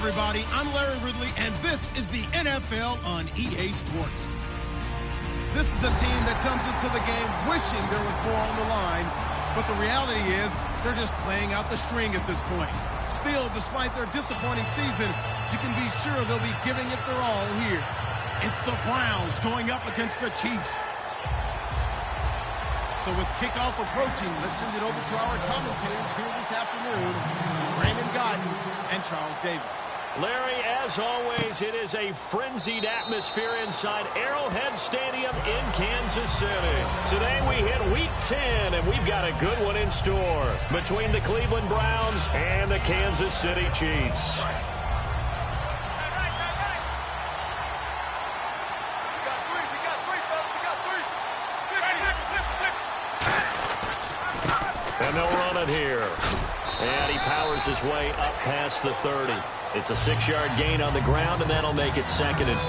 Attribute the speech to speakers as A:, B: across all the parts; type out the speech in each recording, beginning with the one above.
A: everybody. I'm Larry Ridley, and this is the NFL on EA Sports. This is a team that comes into the game wishing there was more on the line, but the reality is they're just playing out the string at this point. Still, despite their disappointing season, you can be sure they'll be giving it their all here. It's the Browns going up against the Chiefs. So with kickoff approaching, let's send it over to our commentators here this afternoon, Brandon Gaudin and Charles Davis.
B: Larry, as always, it is a frenzied atmosphere inside Arrowhead Stadium in Kansas City. Today we hit Week 10, and we've got a good one in store between the Cleveland Browns and the Kansas City Chiefs. And they'll run it here. And he powers his way up past the 30. It's a 6-yard gain on the ground, and that'll make it 2nd and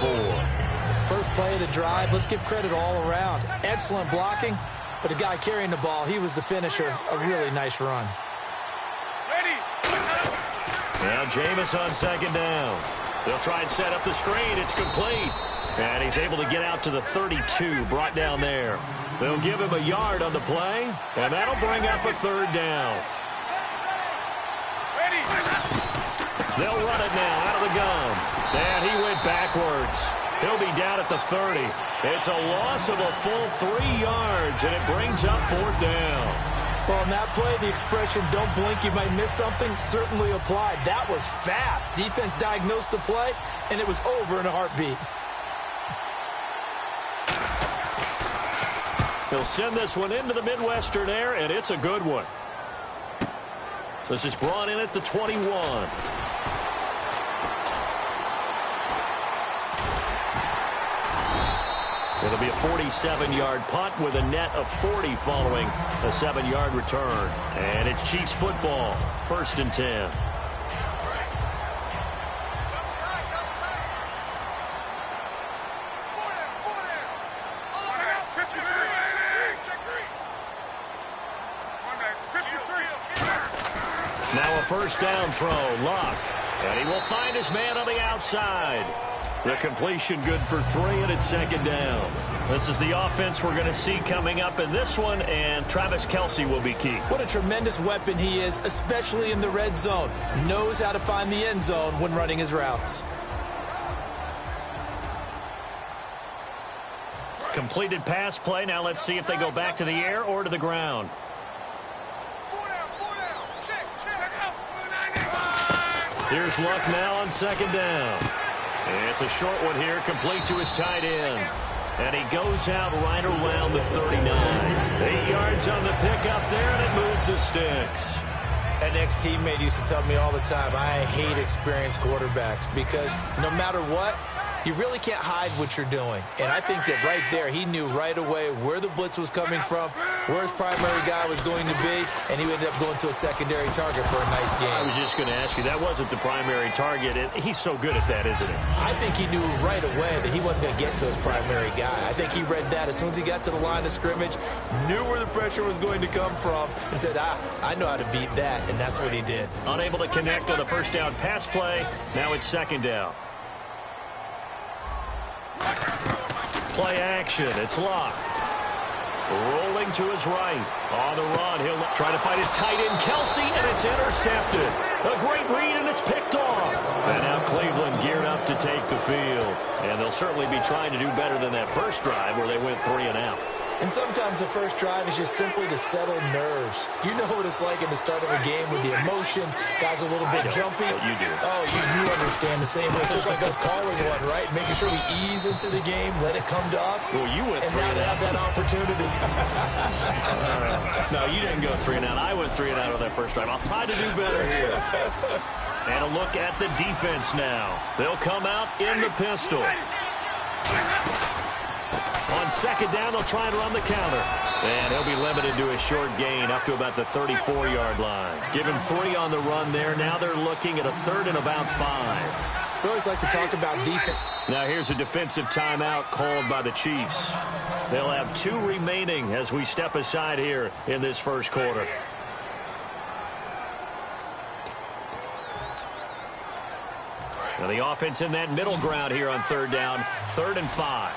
B: 4.
C: First play of the drive, let's give credit all around. Excellent blocking, but the guy carrying the ball, he was the finisher. A really nice run.
B: Now Jameis on 2nd down. They'll try and set up the screen. It's complete. And he's able to get out to the 32, brought down there. They'll give him a yard on the play, and that'll bring up a 3rd down. They'll run it now out of the gun. And he went backwards. He'll be down at the 30. It's a loss of a full 3 yards, and it brings up 4th down.
C: Well, on that play, the expression, don't blink, you might miss something, certainly applied. That was fast. Defense diagnosed the play, and it was over in a heartbeat.
B: He'll send this one into the Midwestern air, and it's a good one. This is brought in at the 21. It'll be a 47-yard punt with a net of 40 following a 7-yard return. And it's Chiefs football, 1st and 10. Now a 1st down throw, Luck. And he will find his man on the outside. The completion good for 3, and it's 2nd down. This is the offense we're going to see coming up in this one, and Travis Kelce will be key.
C: What a tremendous weapon he is, especially in the red zone. Knows how to find the end zone when running his routes.
B: Completed pass play. Now let's see if they go back to the air or to the ground. Here's Luck now on 2nd down. It's a short one here, complete to his tight end. And he goes out right around the 39. 8 yards on the pickup there, and it moves the sticks.
C: An ex-teammate used to tell me all the time, I hate experienced quarterbacks because no matter what, you really can't hide what you're doing. And I think that right there, he knew right away where the blitz was coming from, where his primary guy was going to be, and he ended up going to a secondary target for a nice game.
B: I was just going to ask you, that wasn't the primary target. He's so good at that, isn't he?
C: I think he knew right away that he wasn't going to get to his primary guy. I think he read that as soon as he got to the line of scrimmage, knew where the pressure was going to come from, and said, I know how to beat that, and that's what he did.
B: Unable to connect on the 1st down pass play. Now it's 2nd down. Play action. It's Luck. Rolling to his right. On the run. He'll try to find his tight end, Kelce, and it's intercepted. A great read, and it's picked off. And now Cleveland geared up to take the field. And they'll certainly be trying to do better than that first drive where they went 3 and out.
C: And sometimes the first drive is just simply to settle nerves. You know what it's like at the start of a game with the emotion. Guys a little bit jumpy.
B: You do.
C: Oh, you understand the same way. Just like us calling one, right? Making sure we ease into the game, let it come to us.
B: Well, you went 3
C: and out. And now to have that opportunity.
B: No, you didn't go 3 and out. I went 3 and out on that first drive. I'll try to do better here. And a look at the defense now. They'll come out in the pistol. On 2nd down, they'll try and run the counter. And he'll be limited to a short gain up to about the 34-yard line. Give him 3 on the run there. Now they're looking at a 3rd and about 5.
C: We always like to talk about defense.
B: Now here's a defensive timeout called by the Chiefs. They'll have 2 remaining as we step aside here in this first quarter. Now the offense in that middle ground here on third down, 3rd and 5.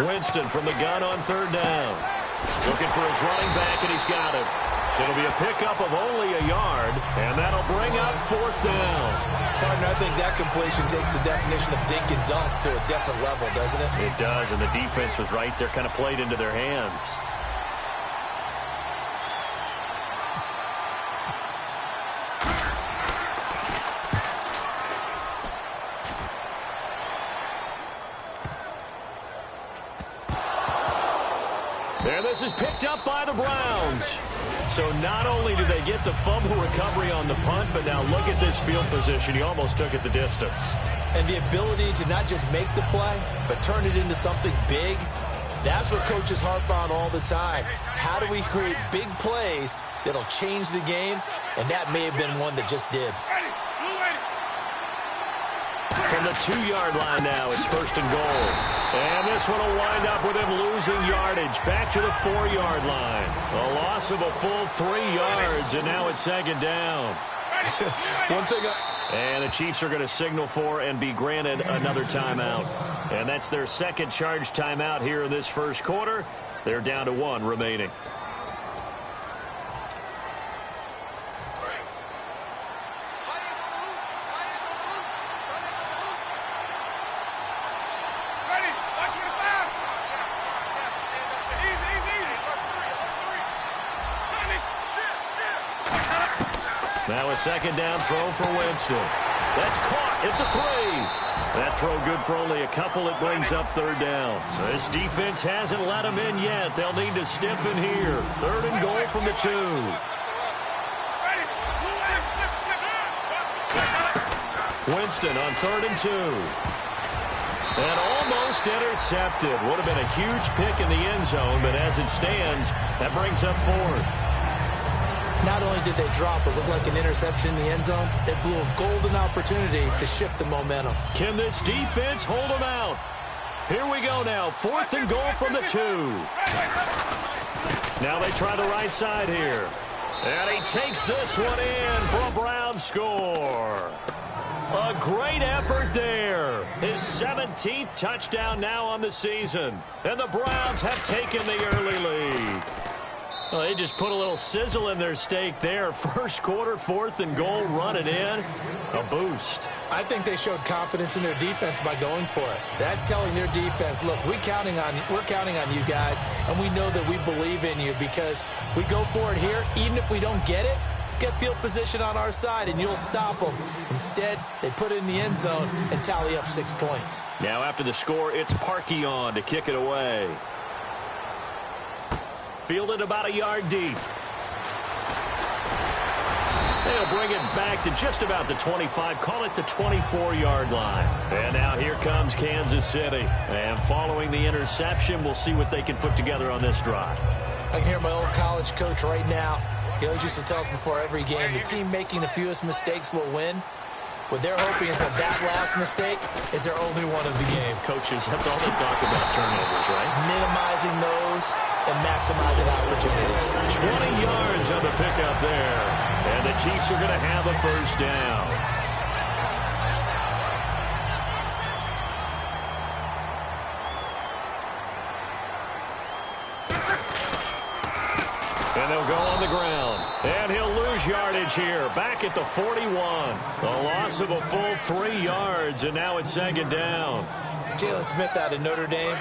B: Winston from the gun on 3rd down. Looking for his running back, and he's got it. It'll be a pickup of only a yard, and that'll bring up 4th down.
C: Partner, I think that completion takes the definition of dink and dunk to a different level, doesn't it?
B: It does, and the defense was right there, kind of played into their hands. And this is picked up by the Browns. So not only do they get the fumble recovery on the punt, but now look at this field position. He almost took it the distance.
C: And the ability to not just make the play, but turn it into something big, that's what coaches harp on all the time. How do we create big plays that'll change the game? And that may have been one that just did.
B: From the 2-yard line now, it's 1st and goal. And this one will wind up with him losing yardage. Back to the 4-yard line. A loss of a full 3 yards, and now it's 2nd down. And the Chiefs are going to signal for and be granted another timeout. And that's their 2nd charge timeout here in this 1st quarter. They're down to 1 remaining. Now a 2nd down throw for Winston. That's caught at the 3. That throw good for only a couple. It brings up 3rd down. This defense hasn't let them in yet. They'll need to stiffen here. 3rd and goal from the 2. Winston on 3rd and 2. And almost intercepted. Would have been a huge pick in the end zone, but as it stands, that brings up 4th.
C: Not only did they drop what looked like an interception in the end zone, it blew a golden opportunity to shift the momentum.
B: Can this defense hold them out? Here we go now. 4th and goal from the 2. Now they try the right side here. And he takes this one in for a Browns score. A great effort there. His 17th touchdown now on the season. And the Browns have taken the early lead. Well, they just put a little sizzle in their steak there. 1st quarter, 4th and goal, run it in. A boost.
C: I think they showed confidence in their defense by going for it. That's telling their defense, look, we're counting on you guys, and we know that we believe in you because we go for it here. Even if we don't get it, get field position on our side, and you'll stop them. Instead, they put it in the end zone and tally up 6 points.
B: Now after the score, it's Parkey on to kick it away. Fielded about a yard deep. They'll bring it back to just about the 25, call it the 24-yard line. And now here comes Kansas City. And following the interception, we'll see what they can put together on this drive.
C: I can hear my old college coach right now. He always used to tell us before every game, the team making the fewest mistakes will win. What they're hoping is that last mistake is their only one of the game.
B: Coaches, that's all they talk about, turnovers, right?
C: Minimizing those and maximizing opportunities.
B: 20 yards on the pickup there. And the Chiefs are going to have a 1st down. And they'll go on the ground. And he'll lose yardage here. Back at the 41. A loss of a full 3 yards, and now it's 2nd down.
C: Jalen Smith out of Notre Dame.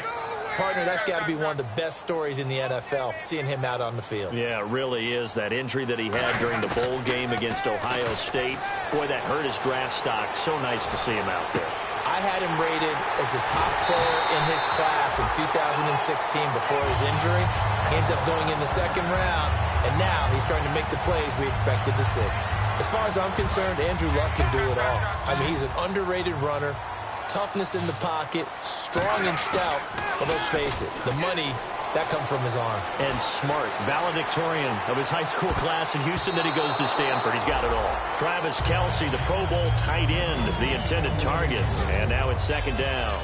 C: Partner, that's got to be one of the best stories in the NFL, seeing him out on the field.
B: Yeah, it really is. That injury that he had during the bowl game against Ohio State, boy, that hurt his draft stock. So nice to see him out there.
C: I had him rated as the top player in his class in 2016 before his injury. He ends up going in the 2nd round, and now he's starting to make the plays we expected to see. As far as I'm concerned, Andrew Luck can do it all. I mean, he's an underrated runner. Toughness in the pocket, strong and stout, but let's face it, the money, that comes from his arm. And smart, valedictorian of his high school class in Houston, then he goes to Stanford. He's got it all. Travis Kelce, the Pro Bowl tight end, the intended target, and now it's 2nd down.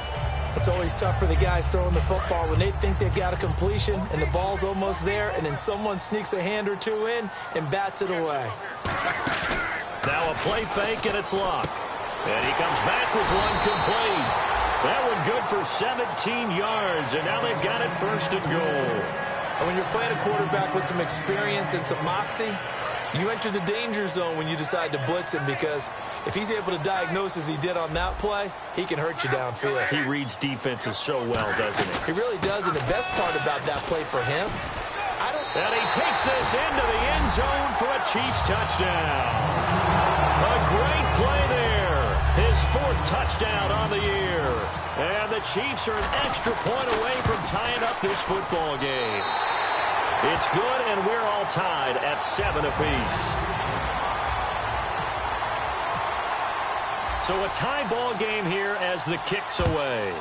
C: It's always tough for the guys throwing the football when they think they've got a completion and the ball's almost there, and then someone sneaks a hand or two in and bats it away.
B: Now a play fake, and it's Luck. And he comes back with one complete. That one good for 17 yards, and now they've got it first and goal.
C: And when you're playing a quarterback with some experience and some moxie, you enter the danger zone when you decide to blitz him, because if he's able to diagnose as he did on that play, he can hurt you downfield.
B: He reads defenses so well, doesn't he?
C: He really does, and the best part about that play for him,
B: and he takes this into the end zone for a Chiefs touchdown. A great play there. His 4th touchdown on the year. And the Chiefs are an extra point away from tying up this football game. It's good, and we're all tied at 7 apiece. So a tie ball game here as the kick's away.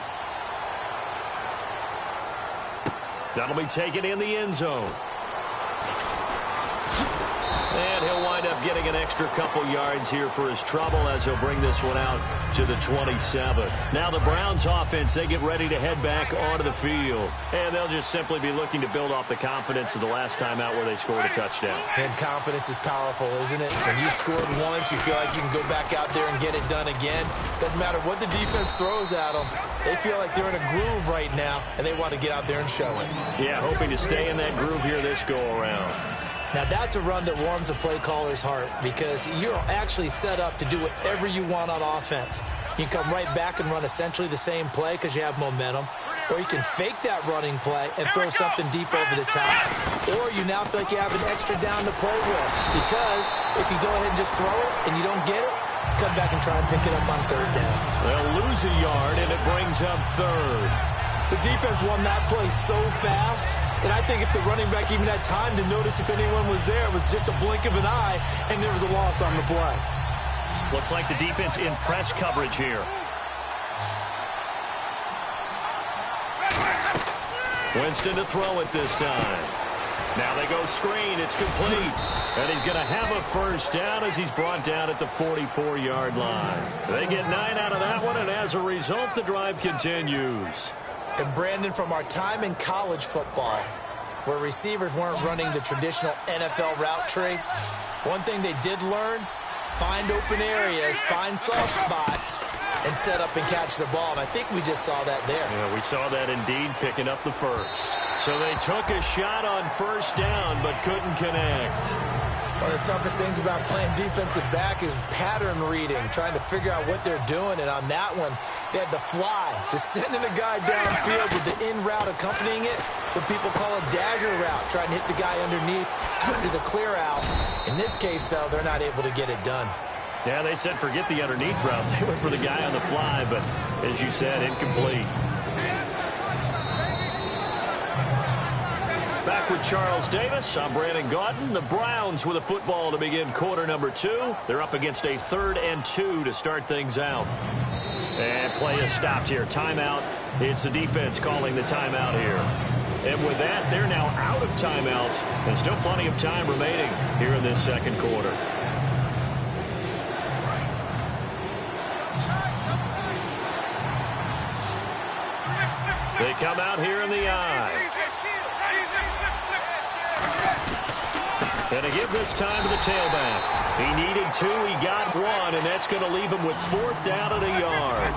B: That'll be taken in the end zone. And he'll wind up getting an extra couple yards here for his trouble as he'll bring this one out to the 27. Now the Browns offense, they get ready to head back onto the field. And they'll just simply be looking to build off the confidence of the last time out where they scored a touchdown.
C: And confidence is powerful, isn't it? When you scored once, you feel like you can go back out there and get it done again. Doesn't matter what the defense throws at them. They feel like they're in a groove right now, and they want to get out there and show it.
B: Yeah, hoping to stay in that groove here this go-around.
C: Now, that's a run that warms a play caller's heart, because you're actually set up to do whatever you want on offense. You can come right back and run essentially the same play because you have momentum, or you can fake that running play and throw something deep over the top, or you now feel like you have an extra down to play with, because if you go ahead and just throw it and you don't get it, come back and try and pick it up on 3rd down.
B: They'll lose a yard, and it brings up 3rd.
C: The defense won that play so fast, and I think if the running back even had time to notice if anyone was there, it was just a blink of an eye, and there was a loss on the play.
B: Looks like the defense in press coverage here. Winston to throw it this time. Now they go screen. It's complete. And he's going to have a first down as he's brought down at the 44-yard line. They get 9 out of that one, and as a result, the drive continues.
C: And Brandon, from our time in college football, where receivers weren't running the traditional NFL route tree, one thing they did learn, find open areas, find soft spots, and set up and catch the ball. And I think we just saw that there.
B: Yeah, we saw that indeed, picking up the first. So they took a shot on first down, but couldn't connect.
C: One of the toughest things about playing defensive back is pattern reading, trying to figure out what they're doing. And on that one, they had the fly, just sending a guy downfield with the in route accompanying it, what people call a dagger route, trying to hit the guy underneath after the clear out. In this case, though, they're not able to get it done.
B: Yeah, they said forget the underneath route. They went for the guy on the fly, but as you said, incomplete. Back with Charles Davis, I'm Brandon Gaudin. The Browns with a football to begin quarter number 2. They're up against a 3rd and 2 to start things out. And play is stopped here. Timeout. It's the defense calling the timeout here. And with that, they're now out of timeouts, and still plenty of time remaining here in this second quarter. They come out here in the eye. And to give this time to the tailback. He needed 2, he got 1, and that's going to leave him with 4th down at a yard.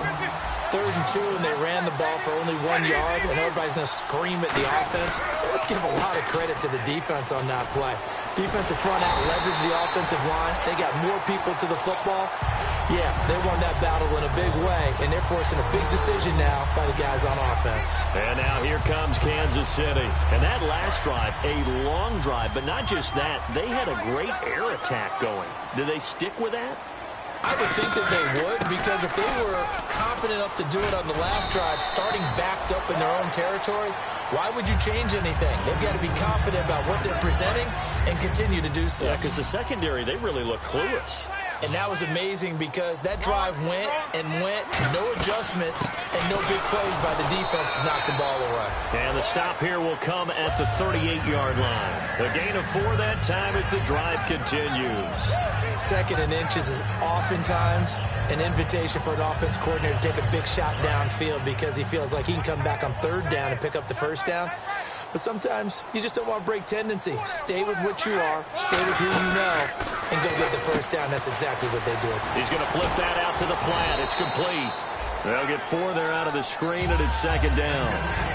C: 3rd and 2, and they ran the ball for only 1 yard, and everybody's going to scream at the offense. Let's give a lot of credit to the defense on that play. Defensive front out leveraged the offensive line. They got more people to the football. Yeah, they won that battle in a big way, and they're forcing a big decision now by the guys on offense.
B: And now here comes Kansas City. And that last drive, a long drive, but not just that. They had a great air attack going. Do they stick with that?
C: I would think that they would, because if they were confident enough to do it on the last drive, starting backed up in their own territory, why would you change anything? They've got to be confident about what they're presenting and continue to do so.
B: Yeah, because the secondary, they really look clueless.
C: And that was amazing because that drive went and went, no adjustments, and no big plays by the defense to knock the ball away.
B: And the stop here will come at the 38-yard line. A gain of 4 that time as the drive continues.
C: 2nd and inches is oftentimes an invitation for an offense coordinator to take a big shot downfield because he feels like he can come back on 3rd down and pick up the 1st down. But sometimes you just don't want to break tendency. Stay with what you are, stay with who you know, and go get the 1st down. That's exactly what they did.
B: He's going to flip that out to the flat. It's complete. They'll get 4 there out of the screen, and it's 2nd down.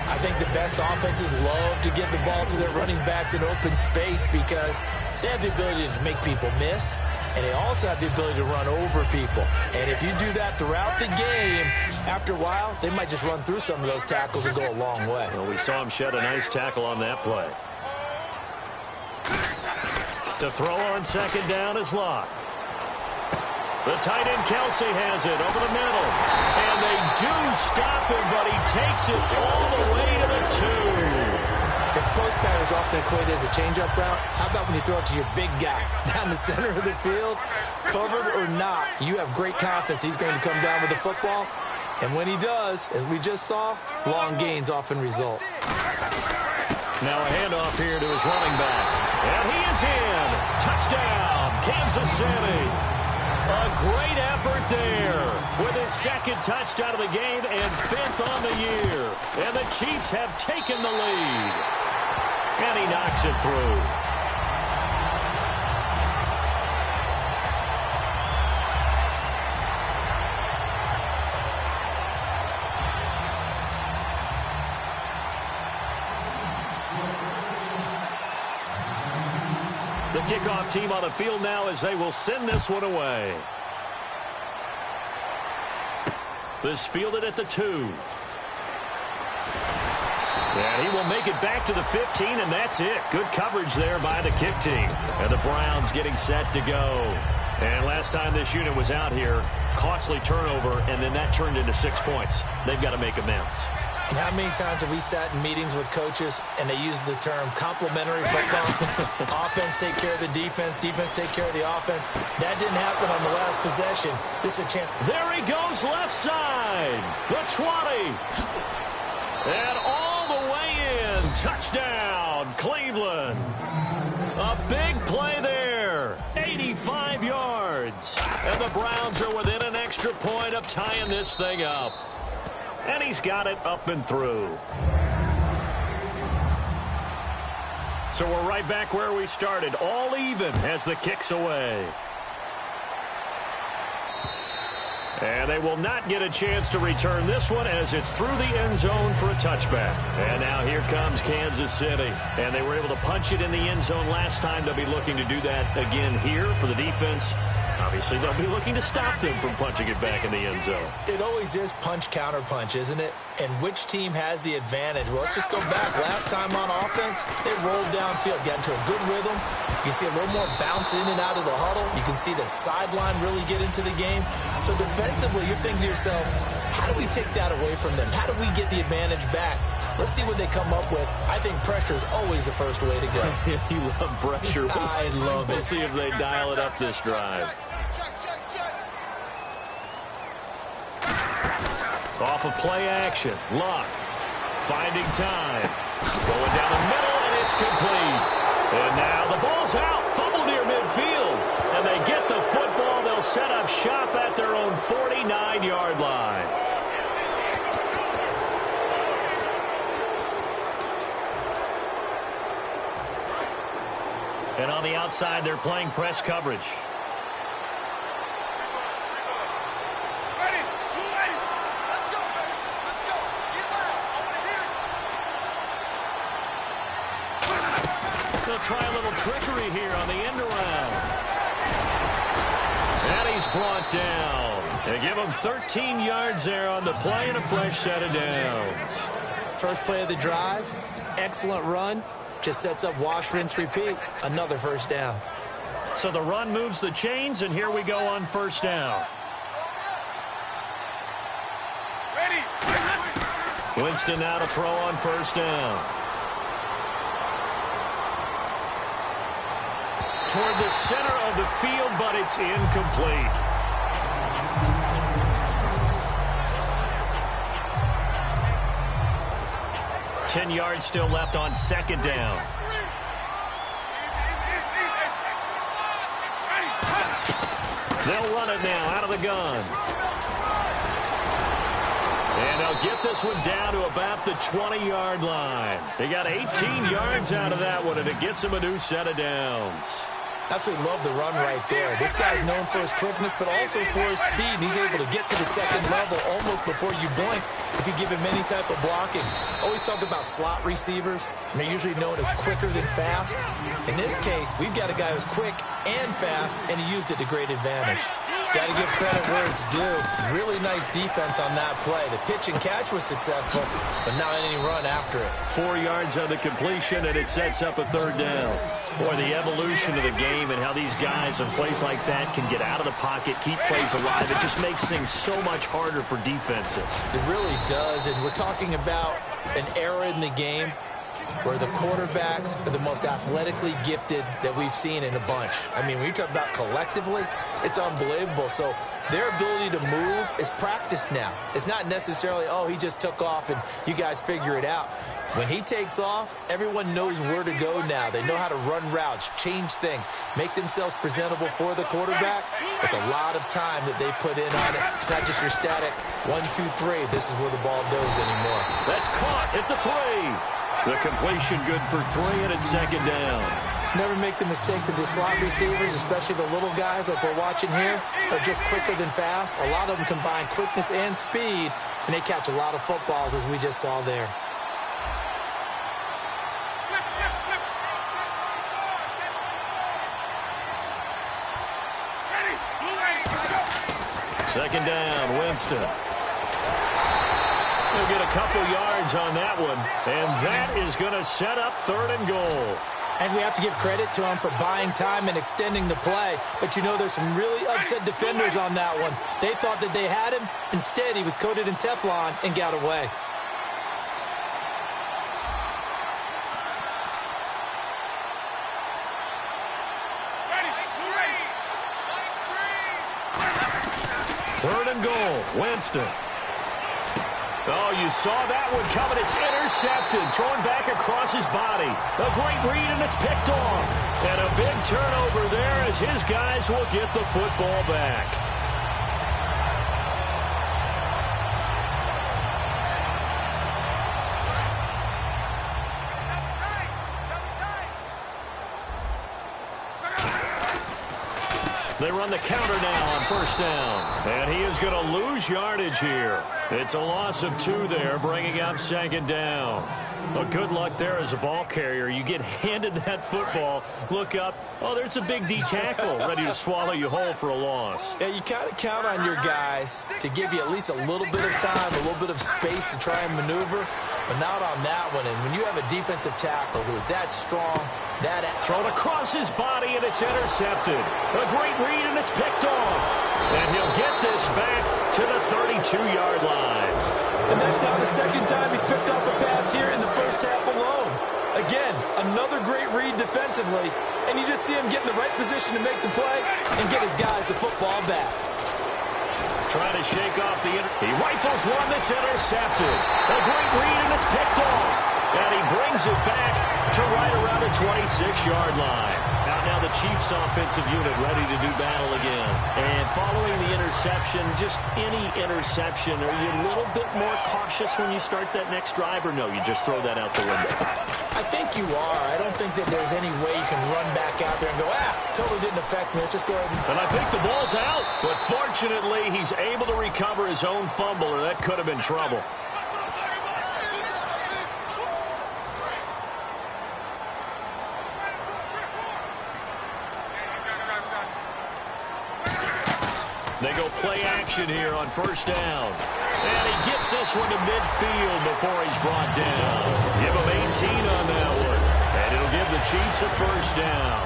C: I think the best offenses love to get the ball to their running backs in open space because they have the ability to make people miss, and they also have the ability to run over people. And if you do that throughout the game, after a while, they might just run through some of those tackles and go a long way.
B: Well, we saw him shed a nice tackle on that play. To throw on 2nd down is Locke. The tight end Kelce has it over the middle. And they do stop him, but he takes it all the way to the 2.
C: If post pattern is often equated as a change-up route, how about when you throw it to your big guy down the center of the field? Covered or not, you have great confidence he's going to come down with the football. And when he does, as we just saw, long gains often result.
B: Now a handoff here to his running back. And he is in. Touchdown, Kansas City. A great effort there with his 2nd touchdown of the game and 5th on the year. And the Chiefs have taken the lead. And he knocks it through. The kickoff team on the field now as they will send this one away. This fielded at the 2. And he will make it back to the 15, and that's it. Good coverage there by the kick team. And the Browns getting set to go. And last time this unit was out here, costly turnover, and then that turned into 6 points. They've got to make amends.
C: And how many times have we sat in meetings with coaches and they use the term complementary football? Offense take care of the defense, defense take care of the offense. That didn't happen on the last possession. This is a chance.
B: There he goes left side. The 20. And all the way in. Touchdown, Cleveland. A big play there. 85 yards. And the Browns are within an extra point of tying this thing up. And he's got it up and through. So we're right back where we started. All even as the kick's away. And they will not get a chance to return this one as it's through the end zone for a touchback. And now here comes Kansas City. And they were able to punch it in the end zone last time. They'll be looking to do that again here for the defense. Obviously, they'll be looking to stop them from punching it back in the end zone.
C: It always is punch-counter-punch, isn't it? And which team has the advantage? Well, let's just go back. Last time on offense, they rolled downfield, got into a good rhythm. You can see a little more bounce in and out of the huddle. You can see the sideline really get into the game. So defensively, you're thinking to yourself, how do we take that away from them? How do we get the advantage back? Let's see what they come up with. I think pressure is always the first way to go.
B: You love pressure.
C: I love it.
B: We'll see if they dial it up this drive. Off of play action. Luck finding time. Going down the middle, and it's complete. And now the ball's out. Fumble near midfield. And they get the football. They'll set up shop at their own 49-yard line. And on the outside, they're playing press coverage. They'll try a little trickery here on the end around. And he's brought down. They give him 13 yards there on the play and a fresh set of downs.
C: First play of the drive, excellent run. Just sets up wash, rinse, repeat. Another first down.
B: So the run moves the chains, and here we go on first down. Winston now to throw on first down. toward the center of the field, but it's incomplete. Ten yards still left on second down. They'll run it now out of the gun. And they'll get this one down to about the 20-yard line. They got 18 yards out of that one, and it gets them a new set of downs.
C: Absolutely love the run right there. This guy's known for his quickness, but also for his speed. And he's able to get to the second level almost before you blink if you give him any type of blocking. Always talk about slot receivers, and they're usually known as quicker than fast. In this case, we've got a guy who's quick and fast, and he used it to great advantage. Got to give credit where it's due. Really nice defense on that play. The pitch and catch was successful, but not any run after it.
B: 4 yards on the completion, and it sets up a third down. Boy, the evolution of the game and how these guys in plays like that can get out of the pocket, keep plays alive, it just makes things so much harder for defenses.
C: It really does, and we're talking about an era in the game where the quarterbacks are the most athletically gifted that we've seen in a bunch. I mean, when you talk about collectively, it's unbelievable. So their ability to move is practiced now. It's not necessarily, oh, he just took off and you guys figure it out. When he takes off, everyone knows where to go now. They know how to run routes, change things, make themselves presentable for the quarterback. It's a lot of time that they put in on it. It's not just your static 1, 2, 3. This is where the ball goes anymore.
B: That's caught at the 3. The completion good for 3, and it's second down.
C: Never make the mistake that the slot receivers, especially the little guys like we're watching here, are just quicker than fast. A lot of them combine quickness and speed, and they catch a lot of footballs, as we just saw there.
B: Second down, Winston. He'll get a couple yards on that one, and that is going to set up third and goal.
C: And we have to give credit to him for buying time and extending the play. But, you know, there's some really upset defenders on that one. They thought that they had him. Instead, he was coated in Teflon and got away.
B: Third and goal, Winston. Oh, you saw that one coming. It's intercepted, thrown back across his body. A great read, and it's picked off. And a big turnover there as his guys will get the football back. They run the counter now on first down. And he is going to lose yardage here. It's a loss of 2 there, bringing up second down. Well, good luck there as a ball carrier. You get handed that football, look up, oh, there's a big D tackle ready to swallow you whole for a loss.
C: Yeah, you kind of count on your guys to give you at least a little bit of time, a little bit of space to try and maneuver, but not on that one. And when you have a defensive tackle who is that strong, that
B: thrown across his body, and it's intercepted. A great read, and it's picked off. And he'll get this back to the 32-yard line.
C: And that's now the second time he's picked off a pass here in the first half alone. Again, another great read defensively, and you just see him get in the right position to make the play and get his guys the football back.
B: Trying to shake off the... He rifles one that's intercepted. A great read, and it's picked off. And he brings it back to right around the 26-yard line. Now the Chiefs offensive unit ready to do battle again. And following the interception, just any interception, are you a little bit more cautious when you start that next drive, or no, you just throw that out the window?
C: I think you are. I don't think that there's any way you can run back out there and go, totally didn't affect me. Let's just go ahead.
B: And I think the ball's out. But fortunately, he's able to recover his own fumble, or that could have been trouble. They go play action here on first down. And he gets this one to midfield before he's brought down. Give him 18 on that one. And it'll give the Chiefs a first down.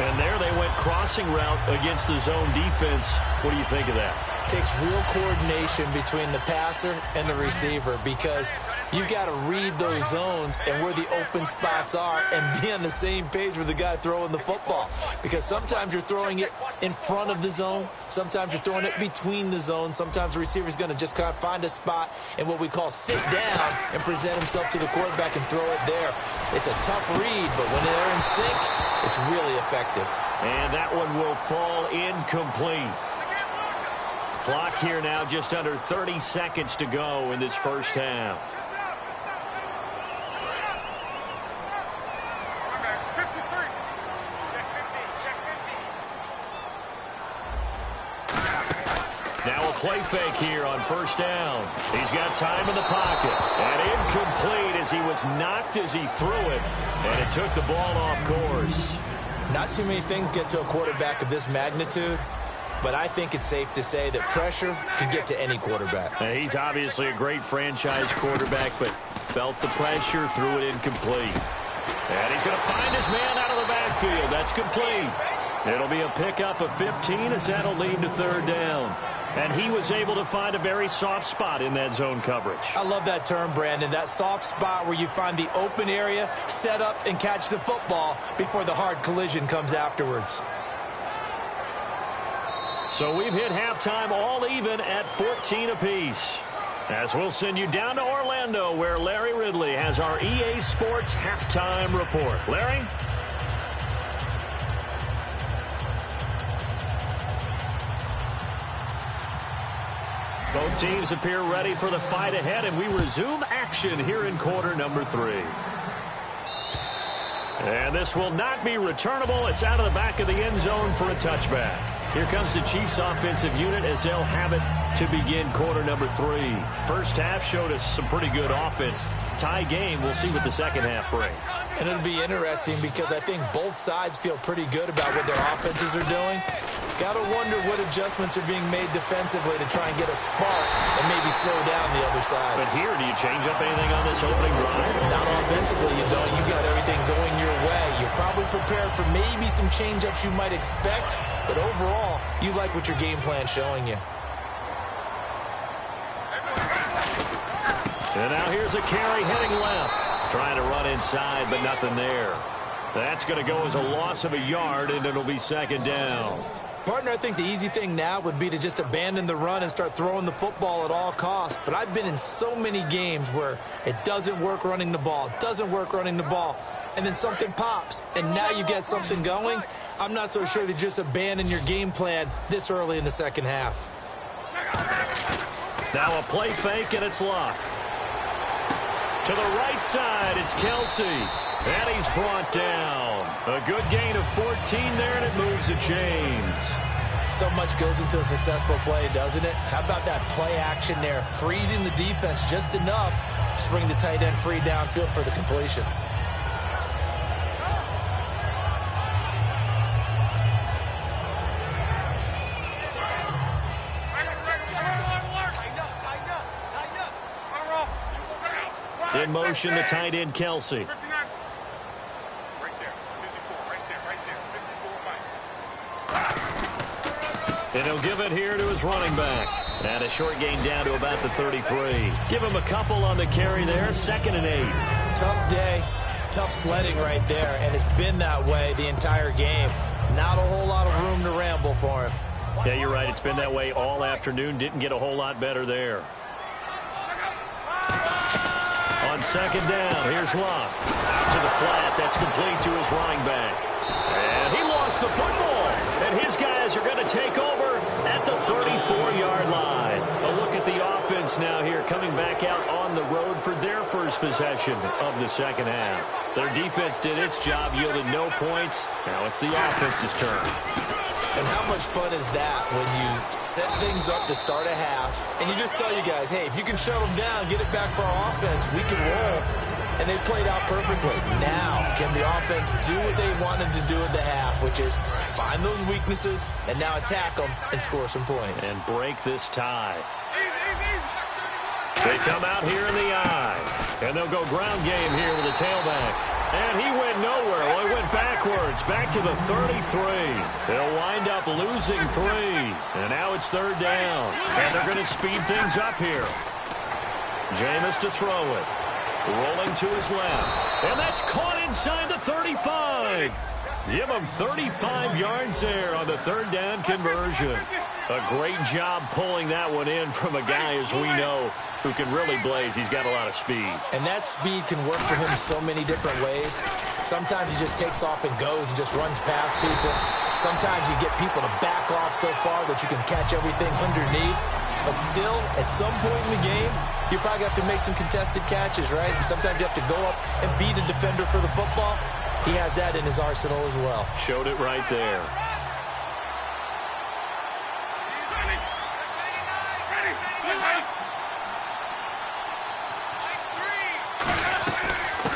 B: And there they went crossing route against the zone defense. What do you think of that?
C: Takes real coordination between the passer and the receiver, because You've got to read those zones and where the open spots are and be on the same page with the guy throwing the football. Because sometimes you're throwing it in front of the zone. Sometimes you're throwing it between the zones. Sometimes the receiver's going to just kind of find a spot and what we call sit down and present himself to the quarterback and throw it there. It's a tough read, but when they're in sync, it's really effective.
B: And that one will fall incomplete. Clock here now, just under 30 seconds to go in this first half. Now a play fake here on first down. He's got time in the pocket. And incomplete as he was knocked as he threw it. And it took the ball off course.
C: Not too many things get to a quarterback of this magnitude, but I think it's safe to say that pressure can get to any quarterback.
B: He's obviously a great franchise quarterback, but felt the pressure, threw it incomplete. And he's going to find his man out of the backfield. That's complete. It'll be a pickup of 15 as that'll lead to third down. And he was able to find a very soft spot in that zone coverage.
C: I love that term, Brandon. That soft spot where you find the open area, set up, and catch the football before the hard collision comes afterwards.
B: So we've hit halftime all even at 14 apiece. As we'll send you down to Orlando, where Larry Ridley has our EA Sports halftime report. Larry? Both teams appear ready for the fight ahead, and we resume action here in quarter number 3. And this will not be returnable. It's out of the back of the end zone for a touchback. Here comes the Chiefs offensive unit as they'll have it to begin quarter number 3. First half showed us some pretty good offense. Tie game. We'll see what the second half brings.
C: And it'll be interesting because I think both sides feel pretty good about what their offenses are doing. Got to wonder what adjustments are being made defensively to try and get a spark and maybe slow down the other side.
B: But here, do you change up anything on this opening drive?
C: Not offensively, you don't. You got everything going your way. You're probably prepared for maybe some change-ups you might expect, but overall, you like what your game plan's showing you.
B: And now here's a carry heading left. Trying to run inside, but nothing there. That's going to go as a loss of a yard, and it'll be second down.
C: Partner, I think the easy thing now would be to just abandon the run and start throwing the football at all costs. But I've been in so many games where it doesn't work running the ball, and then something pops, and now you get something going. I'm not so sure to just abandon your game plan this early in the second half.
B: Now a play fake, and it's locked. To the right side, it's Kelce. And he's brought down. A good gain of 14 there, and it moves the chains.
C: So much goes into a successful play, doesn't it? How about that play action there? Freezing the defense just enough to bring the tight end free downfield for the completion.
B: In motion, the tight end, Kelce. And he'll give it here to his running back. And a short gain down to about the 33. Give him a couple on the carry there. 2nd and 8.
C: Tough day. Tough sledding right there. And it's been that way the entire game. Not a whole lot of room to ramble for him.
B: Yeah, you're right. It's been that way all afternoon. Didn't get a whole lot better there. On second down, here's Locke. Out to the flat. That's complete to his running back. And he lost the football. And his guys are going to take over at the 34-yard line. A look at the offense now here, coming back out on the road for their first possession of the second half. Their defense did its job, yielded no points. Now it's the offense's turn.
C: And how much fun is that when you set things up to start a half, and you just tell you guys, hey, if you can shut them down, get it back for our offense, we can roll. And they played out perfectly. Now, can the offense do what they wanted to do at the half, which is find those weaknesses and now attack them and score some points.
B: And break this tie. They come out here in the eye. And they'll go ground game here with a tailback. And he went nowhere. Well, he went backwards, back to the 33. They'll wind up losing 3. And now it's third down. And they're going to speed things up here. Jameis to throw it. Rolling to his left. And that's caught inside the 35. Give him 35 yards there on the third down conversion. A great job pulling that one in from a guy, as we know, who can really blaze. He's got a lot of speed.
C: And that speed can work for him so many different ways. Sometimes he just takes off and goes and just runs past people. Sometimes you get people to back off so far that you can catch everything underneath. But still, at some point in the game, you probably have to make some contested catches, right? Sometimes you have to go up and beat a defender for the football. He has that in his arsenal as well.
B: Showed it right there.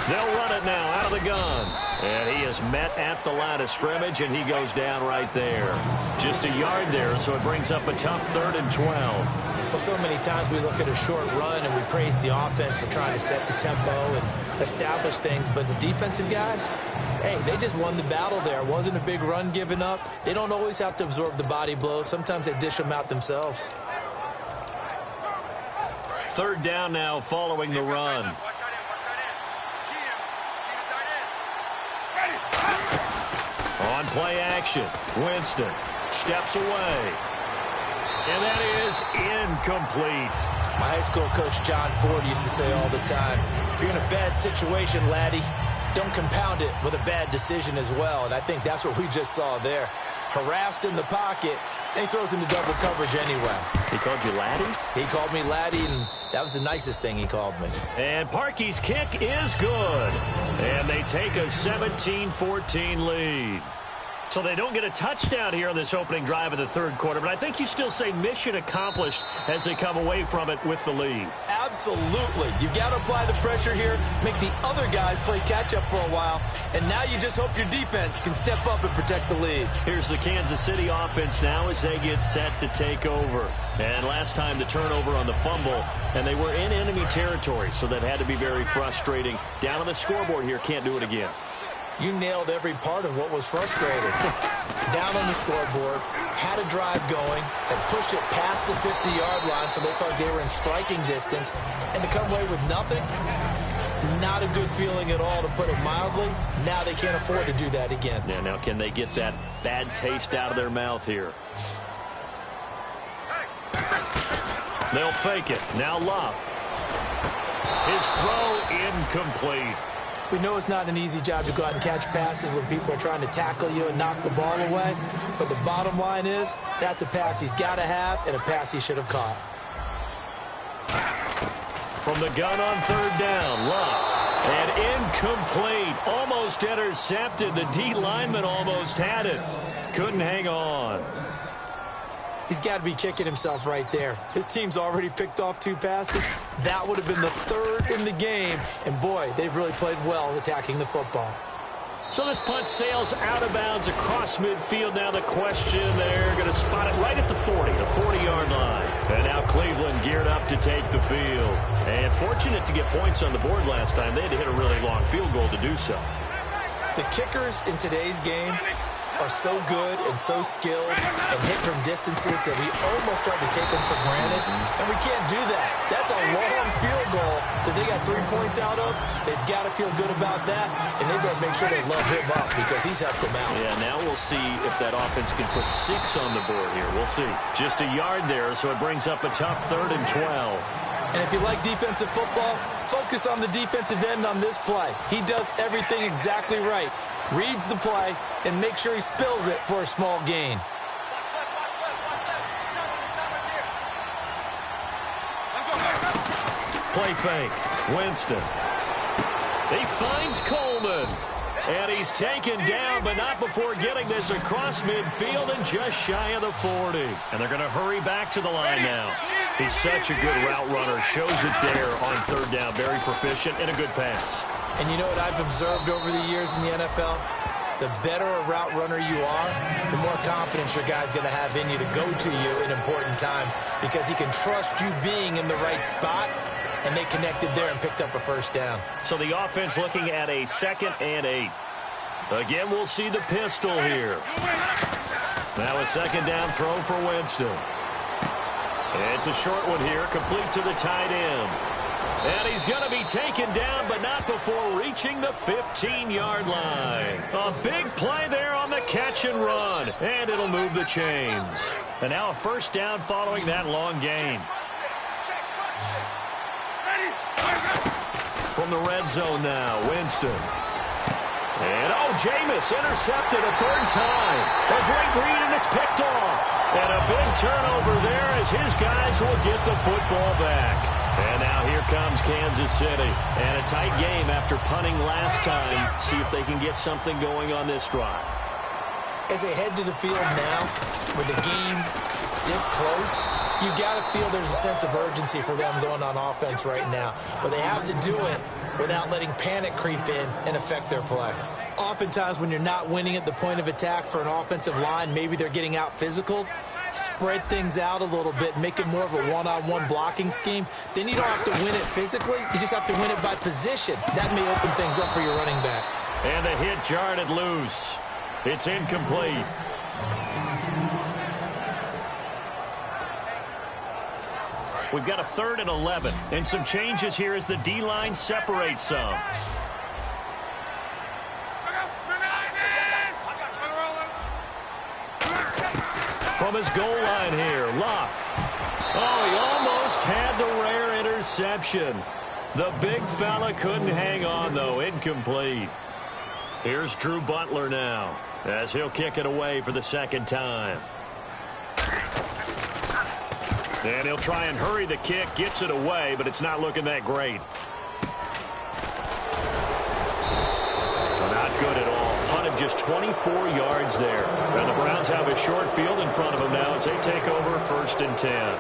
B: They'll run it now out of the gun. And he is met at the line of scrimmage, and he goes down right there. Just a yard there, so it brings up a tough 3rd and 12.
C: Well, so many times we look at a short run and we praise the offense for trying to set the tempo and establish things. But the defensive guys, hey, they just won the battle there. It wasn't a big run given up. They don't always have to absorb the body blows. Sometimes they dish them out themselves.
B: 3rd down now following the run. On play action, Winston steps away. And that is incomplete.
C: My high school coach, John Ford, used to say all the time, if you're in a bad situation, laddie, don't compound it with a bad decision as well. And I think that's what we just saw there. Harassed in the pocket, and he throws into double coverage anyway.
B: He called you laddie?
C: He called me laddie, and that was the nicest thing he called me.
B: And Parkey's kick is good. And they take a 17-14 lead. So they don't get a touchdown here on this opening drive of the 3rd quarter, but I think you still say mission accomplished as they come away from it with the lead.
C: Absolutely. You've got to apply the pressure here, make the other guys play catch-up for a while, and now you just hope your defense can step up and protect the lead.
B: Here's the Kansas City offense now as they get set to take over. And last time the turnover on the fumble, and they were in enemy territory, so that had to be very frustrating. Down on the scoreboard here, can't do it again.
C: You nailed every part of what was frustrating. Down on the scoreboard, had a drive going, and pushed it past the 50-yard line so they felt like they were in striking distance, and to come away with nothing, not a good feeling at all, to put it mildly. Now they can't afford to do that again.
B: Yeah, now can they get that bad taste out of their mouth here? They'll fake it. Now Love. His throw incomplete.
C: We know it's not an easy job to go out and catch passes when people are trying to tackle you and knock the ball away. But the bottom line is, that's a pass he's got to have and a pass he should have caught.
B: From the gun on 3rd down, Love. And incomplete. Almost intercepted. The D lineman almost had it. Couldn't hang on.
C: He's got to be kicking himself right there. His team's already picked off 2 passes. That would have been the 3rd in the game. And, boy, they've really played well attacking the football.
B: So this punt sails out of bounds across midfield. Now the question, they're going to spot it right at the 40, the 40-yard line. And now Cleveland geared up to take the field. And fortunate to get points on the board last time. They had to hit a really long field goal to do so.
C: The kickers in today's game are so good and so skilled and hit from distances that we almost start to take them for granted. And we can't do that. That's a long field goal that they got 3 points out of. They've got to feel good about that, and they better make sure they love him up because he's helped them out.
B: Yeah, now we'll see if that offense can put 6 on the board here. We'll see. Just a yard there, so it brings up a tough 3rd and 12.
C: And if you like defensive football, focus on the defensive end on this play. He does everything exactly right. Reads the play and makes sure he spills it for a small gain.
B: Play fake. Winston. He finds Coleman. And he's taken down, but not before getting this across midfield and just shy of the 40. And they're going to hurry back to the line now. He's such a good route runner. Shows it there on 3rd down. Very proficient and a good pass.
C: And you know what I've observed over the years in the NFL? The better a route runner you are, the more confidence your guy's going to have in you to go to you in important times because he can trust you being in the right spot, and they connected there and picked up a 1st down.
B: So the offense looking at a 2nd and 8. Again, we'll see the pistol here. Now a 2nd down throw for Winston. It's a short one here, complete to the tight end. And he's going to be taken down, but not before reaching the 15-yard line. A big play there on the catch and run, and it'll move the chains. And now a first down following that long gain. From the red zone now, Winston. And, Jameis intercepted a third time. A great read, and it's picked off. And a big turnover there as his guys will get the football back. And now here comes Kansas City. And a tight game after punting last time. See if they can get something going on this drive.
C: As they head to the field now, with the game this close, you got to feel there's a sense of urgency for them going on offense right now. But they have to do it without letting panic creep in and affect their play. Oftentimes when you're not winning at the point of attack for an offensive line, maybe they're getting out physical, spread things out a little bit, make it more of a one-on-one blocking scheme. Then you don't have to win it physically. You just have to win it by position. That may open things up for your running backs.
B: And the hit jarred it loose. It's incomplete. We've got a 3rd and 11, and some changes here as the D-line separates some. From his goal line here, Locke. He almost had the rare interception. The big fella couldn't hang on, though. Incomplete. Here's Drew Butler now, as he'll kick it away for the second time. And he'll try and hurry the kick, gets it away, but it's not looking that great. Not good at all. Punt of just 24 yards there. And the Browns have a short field in front of them now as they take over 1st and 10.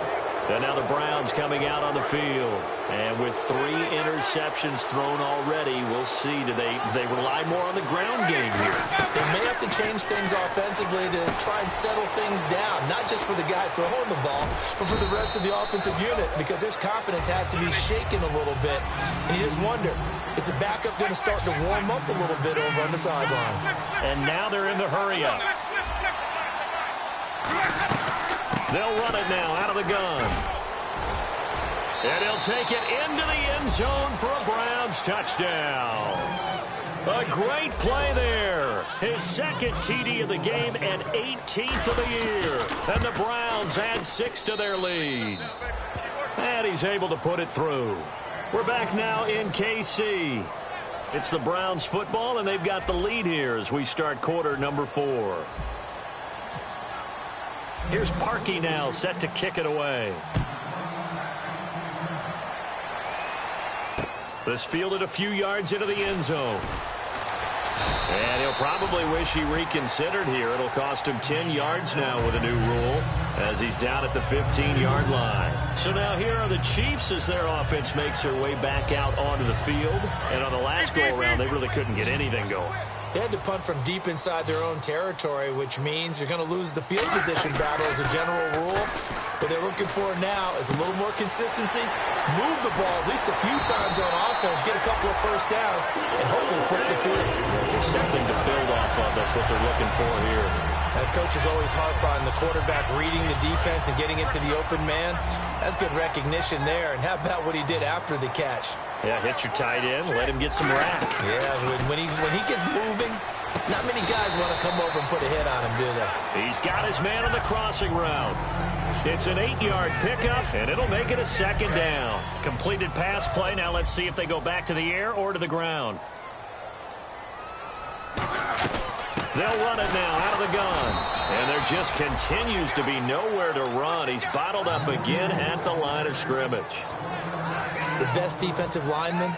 B: And now the Browns coming out on the field. And with 3 interceptions thrown already, we'll see. Do they rely more on the ground game here?
C: They may have to change things offensively to try and settle things down, not just for the guy throwing the ball, but for the rest of the offensive unit, because their confidence has to be shaken a little bit. And you just wonder, is the backup going to start to warm up a little bit over on the sideline?
B: And now they're in the hurry-up. They'll run it now out of the gun. And he'll take it into the end zone for a Browns touchdown. A great play there. His 2nd TD of the game and 18th of the year. And the Browns add 6 to their lead. And he's able to put it through. We're back now in KC. It's the Browns football, and they've got the lead here as we start quarter number 4. Here's Parkey now, set to kick it away. This fielded a few yards into the end zone. And he'll probably wish he reconsidered here. It'll cost him 10 yards now with a new rule as he's down at the 15-yard line. So now here are the Chiefs as their offense makes their way back out onto the field. And on the last go-around, they really couldn't get anything going.
C: They had to punt from deep inside their own territory, which means you're going to lose the field position battle as a general rule. What they're looking for now is a little more consistency, move the ball at least a few times on offense, get a couple of first downs, and hopefully flip the field.
B: There's something to build off of. That's what they're looking for here.
C: Coaches always harp on the quarterback reading the defense and getting into the open man. That's good recognition there. And how about what he did after the catch?
B: Yeah, hit your tight end, let him get some rack.
C: Yeah, when he gets moving, not many guys want to come over and put a hit on him, do they?
B: He's got his man on the crossing route. It's an 8-yard pickup, and it'll make it a 2nd down. Completed pass play. Now let's see if they go back to the air or to the ground. They'll run it now out of the gun. And there just continues to be nowhere to run. He's bottled up again at the line of scrimmage.
C: The best defensive linemen,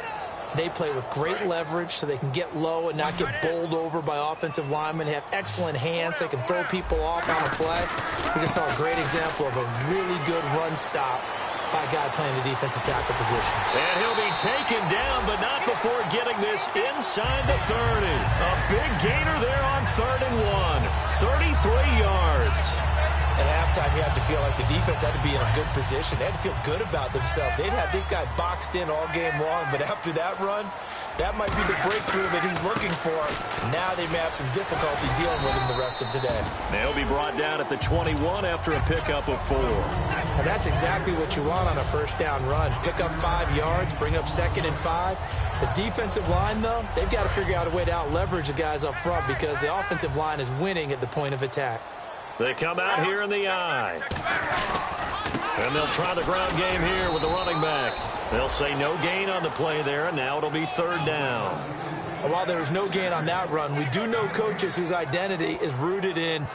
C: they play with great leverage so they can get low and not get bowled over by offensive linemen. They have excellent hands. They can throw people off on a play. We just saw a great example of a really good run stop by a guy playing the defensive tackle position.
B: And he'll be taken down, but not before getting this inside the 30. A big gainer there on 3rd and 1. 33 yards.
C: At halftime, you have to feel like the defense had to be in a good position. They had to feel good about themselves. They'd had this guy boxed in all game long, but after that run, That might be the breakthrough that he's looking for. Now they may have some difficulty dealing with him the rest of today.
B: They'll be brought down at the 21 after a pickup of 4.
C: And that's exactly what you want on a first down run. Pick up 5 yards, bring up 2nd and 5. The defensive line, though, they've got to figure out a way to out-leverage the guys up front because the offensive line is winning at the point of attack.
B: They come out here in the I. And they'll try the ground game here with the running back. They'll say no gain on the play there, and now it'll be 3rd down.
C: While there was no gain on that run, we do know coaches whose identity is rooted in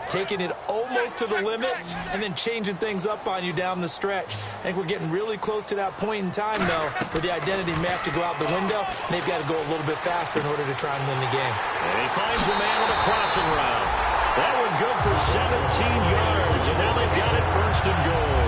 C: taking it almost to the limit and then changing things up on you down the stretch. I think we're getting really close to that point in time, though, where the identity may have to go out the window, and they've got to go a little bit faster in order to try and win the game.
B: And he finds a man with a crossing route. That one good for 17 yards, and now they've got it 1st and goal.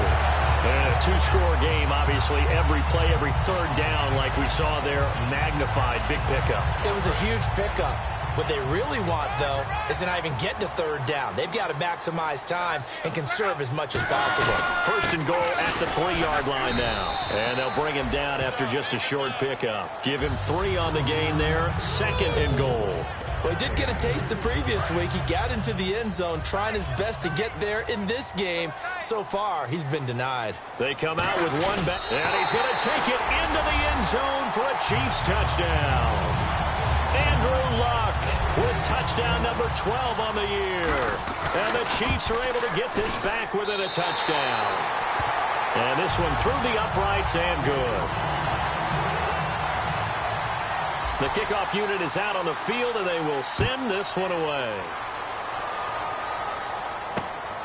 B: And a 2-score game, obviously, every play, every 3rd down, like we saw there, magnified, big pickup.
C: It was a huge pickup. What they really want, though, is to not even get to 3rd down. They've got to maximize time and conserve as much as possible.
B: 1st and goal at the 3-yard line now. And they'll bring him down after just a short pickup. Give him 3 on the game there, 2nd and goal.
C: Well, he did get a taste the previous week. He got into the end zone trying his best to get there in this game. So far, he's been denied.
B: They come out with 1 back, and he's going to take it into the end zone for a Chiefs touchdown. Andrew Luck with touchdown number 12 on the year. And the Chiefs are able to get this back within a touchdown. And this one through the uprights and good. The kickoff unit is out on the field, and they will send this one away.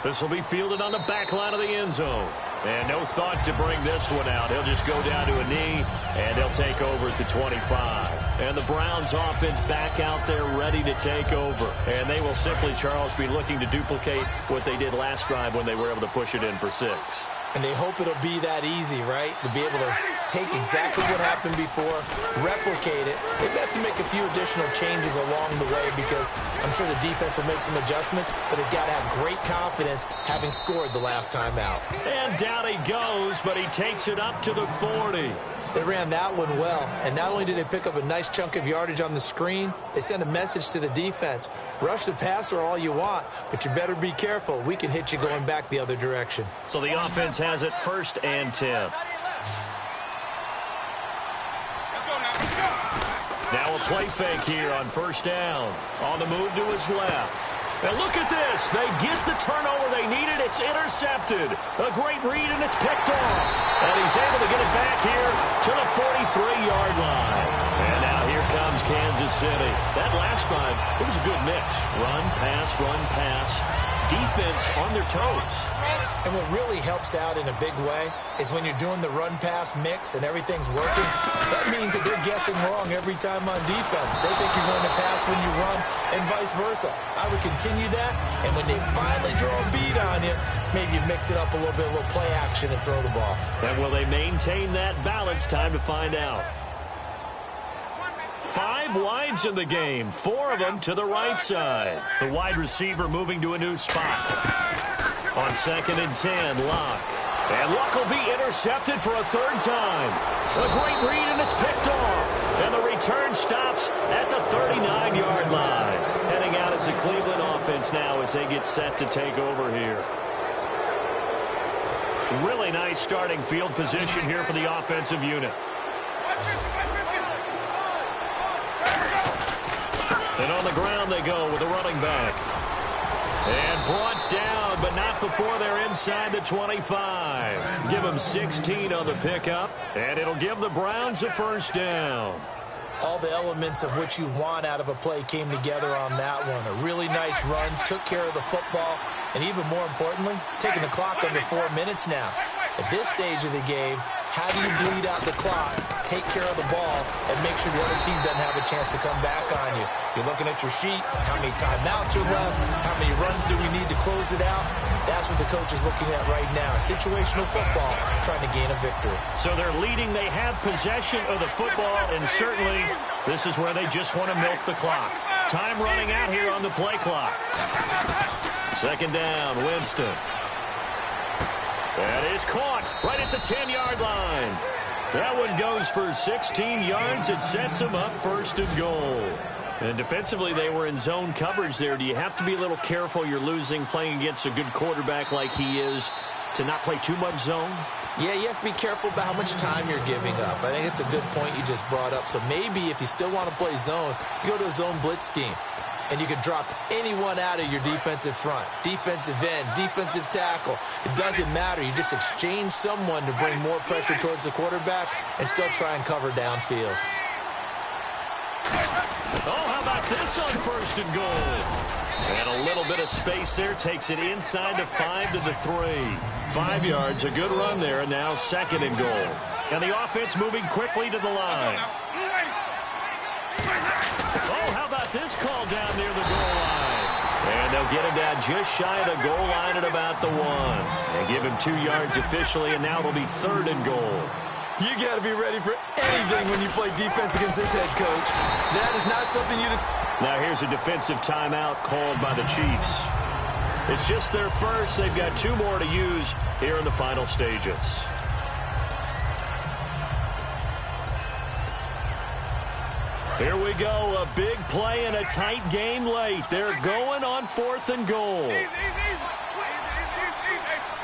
B: This will be fielded on the back line of the end zone. And no thought to bring this one out. He'll just go down to a knee, and he'll take over at the 25. And the Browns offense back out there ready to take over. And they will simply, Charles, be looking to duplicate what they did last drive when they were able to push it in for 6.
C: And they hope it'll be that easy, right? To be able to take exactly what happened before, replicate it. They've got to make a few additional changes along the way because I'm sure the defense will make some adjustments, but they've got to have great confidence having scored the last time out.
B: And down he goes, but he takes it up to the 40.
C: They ran that one well, and not only did they pick up a nice chunk of yardage on the screen, they sent a message to the defense. Rush the passer all you want, but you better be careful. We can hit you going back the other direction.
B: So the offense has it 1st and 10. Now a play fake here on 1st down. On the move to his left. And look at this. They get the turnover they needed. It's intercepted. A great read, and it's picked off. And he's able to get it back here to the 43-yard line. And now here comes Kansas City. That last drive, it was a good mix. Run, pass, defense on their toes.
C: And what really helps out in a big way is when you're doing the run-pass mix and everything's working, that means that they're guessing wrong every time on defense. They think you're going to pass when you run and vice versa. I would continue that, and when they finally draw a beat on you, maybe you mix it up a little bit, a little play action and throw the ball.
B: And will they maintain that balance? Time to find out. 5 wides in the game, 4 of them to the right side. The wide receiver moving to a new spot. On 2nd and 10, Luck. And Luck will be intercepted for a 3rd time. A great read, and it's picked off. And the return stops at the 39-yard line. Heading out as the Cleveland offense now as they get set to take over here. Really nice starting field position here for the offensive unit. And on the ground they go with a running back. And brought down, but not before they're inside the 25. Give them 16 on the pickup, and it'll give the Browns a 1st down.
C: All the elements of what you want out of a play came together on that one. A really nice run, took care of the football, and even more importantly, taking the clock under 4 minutes now. At this stage of the game, how do you bleed out the clock, take care of the ball, and make sure the other team doesn't have a chance to come back on you? You're looking at your sheet, how many timeouts are left, how many runs do we need to close it out? That's what the coach is looking at right now. Situational football, trying to gain a victory. So
B: they're leading. They have possession of the football, and certainly this is where they just want to milk the clock. Time running out here on the play clock. 2nd down, Winston. That is caught right at the 10-yard line. That one goes for 16 yards. It sets him up 1st and goal. And defensively, they were in zone coverage there. Do you have to be a little careful? You're losing playing against a good quarterback like he is to not play too much zone?
C: Yeah, you have to be careful about how much time you're giving up. I think it's a good point you just brought up. So maybe if you still want to play zone, you go to a zone blitz scheme. And you can drop anyone out of your defensive front, defensive end, defensive tackle. It doesn't matter. You just exchange someone to bring more pressure towards the quarterback and still try and cover downfield.
B: Oh, how about this on 1st and goal? And a little bit of space there takes it inside the 5 to the 3. 5 yards, a good run there, and now 2nd and goal. And the offense moving quickly to the line. Oh, how about this call down near the goal line? And they'll get him down just shy of the goal line at about the 1. And give him 2 yards officially, and now it'll be 3rd and goal.
C: You got to be ready for anything when you play defense against this head coach. That is not something you'd expect.
B: Now here's a defensive timeout called by the Chiefs. It's just their first. They've got 2 more to use here in the final stages. Here we go, a big play and a tight game late. They're going on 4th and goal.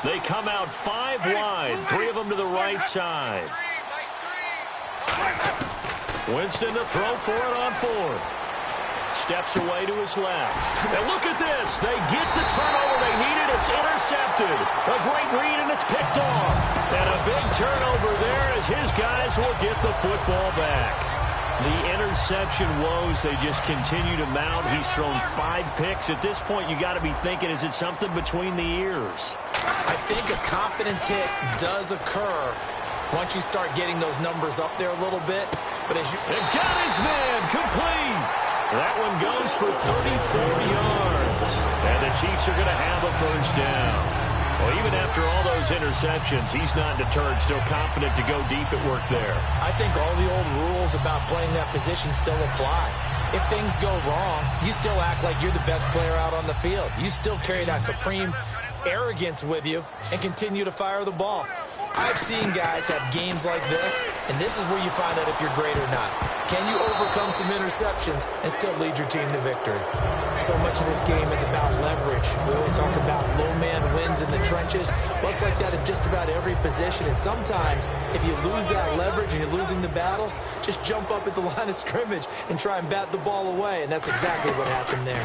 B: They come out 5 wide, 3 of them to the right side. Winston to throw for it on 4th. Steps away to his left. And look at this. They get the turnover they needed. It's intercepted. A great read, and it's picked off. And a big turnover there as his guys will get the football back. The interception woes, they just continue to mount. He's thrown 5 picks. At this point, you got to be thinking, is it something between the ears?
C: I think a confidence hit does occur once you start getting those numbers up there a little bit. But as you...
B: And got his man complete. That one goes for 34 yards. And the Chiefs are going to have a 1st down. Well, even after all those interceptions, he's not deterred, still confident to go deep at work there.
C: I think all the old rules about playing that position still apply. If things go wrong, you still act like you're the best player out on the field. You still carry that supreme arrogance with you and continue to fire the ball. I've seen guys have games like this, and this is where you find out if you're great or not. Can you overcome some interceptions and still lead your team to victory? So much of this game is about leverage. We always talk about low man wins in the trenches. Well, it's like that at just about every position. And sometimes, if you lose that leverage and you're losing the battle, just jump up at the line of scrimmage and try and bat the ball away. And that's exactly what happened there.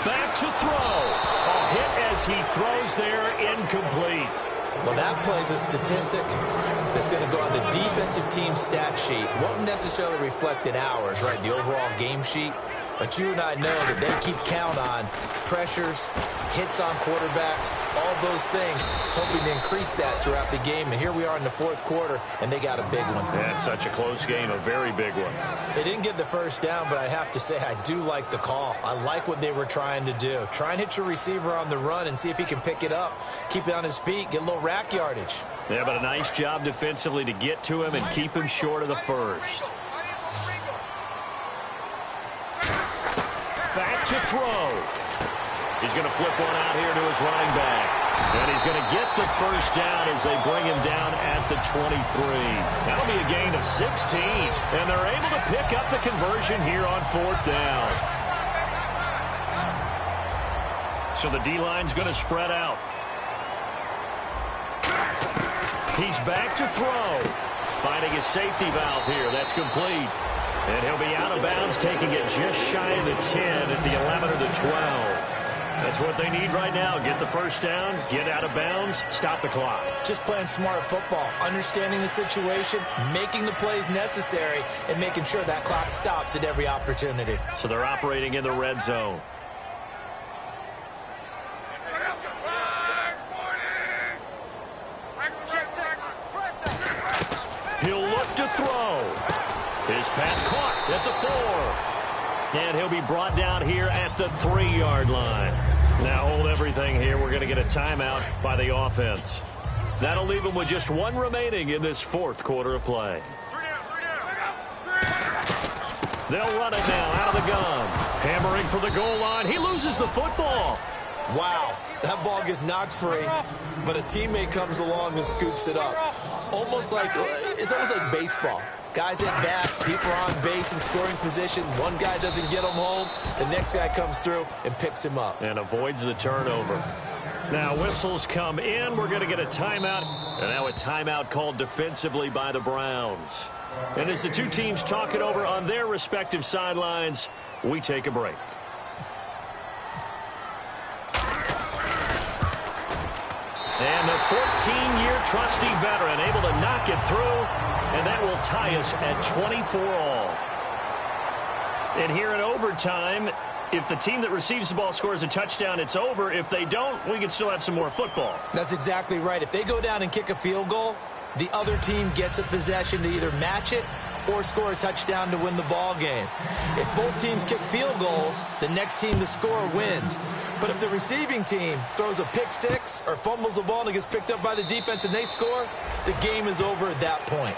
B: Back to throw. A hit as he throws there, incomplete.
C: Well, that plays a statistic that's going to go on the defensive team stat sheet. Won't necessarily reflect in ours, right, the overall game sheet. But you and I know that they keep count on pressures, hits on quarterbacks, all those things, hoping to increase that throughout the game. And here we are in the 4th quarter, and they got a big one.
B: Yeah, it's such a close game, a very big one.
C: They didn't get the 1st down, but I have to say I do like the call. I like what they were trying to do. Try and hit your receiver on the run and see if he can pick it up, keep it on his feet, get a little rack yardage.
B: Yeah, but a nice job defensively to get to him and keep him short of the 1st. Back to throw. He's going to flip one out here to his running back. And he's going to get the 1st down as they bring him down at the 23. That'll be a gain of 16. And they're able to pick up the conversion here on 4th down. So the D-line's going to spread out. He's back to throw. Finding his safety valve here. That's complete. And he'll be out of bounds, taking it just shy of the 10 at the 11 or the 12. That's what they need right now. Get the 1st down, get out of bounds, stop the clock.
C: Just playing smart football, understanding the situation, making the plays necessary, and making sure that clock stops at every opportunity.
B: So they're operating in the red zone. He'll look to throw. His pass caught at the 4. And he'll be brought down here at the 3-yard line. Now hold everything here. We're going to get a timeout by the offense. That'll leave them with just 1 remaining in this 4th quarter of play. They'll run it now out of the gun. Hammering for the goal line. He loses the football.
C: Wow, that ball gets knocked free, but a teammate comes along and scoops it up. Almost like, it's almost like baseball. Guys at bat, people are on base in scoring position. One guy doesn't get him home. The next guy comes through and picks him up.
B: And avoids the turnover. Now whistles come in. We're going to get a timeout. And now a timeout called defensively by the Browns. And as the two teams talk it over on their respective sidelines, we take a break. And the 14-year trusty veteran able to knock it through. And that will tie us at 24 all. And here in overtime, if the team that receives the ball scores a touchdown, it's over. If they don't, we can still have some more football.
C: That's exactly right. If they go down and kick a field goal, the other team gets a possession to either match it or score a touchdown to win the ball game. If both teams kick field goals, the next team to score wins. But if the receiving team throws a pick six or fumbles the ball and it gets picked up by the defense and they score, the game is over at that point.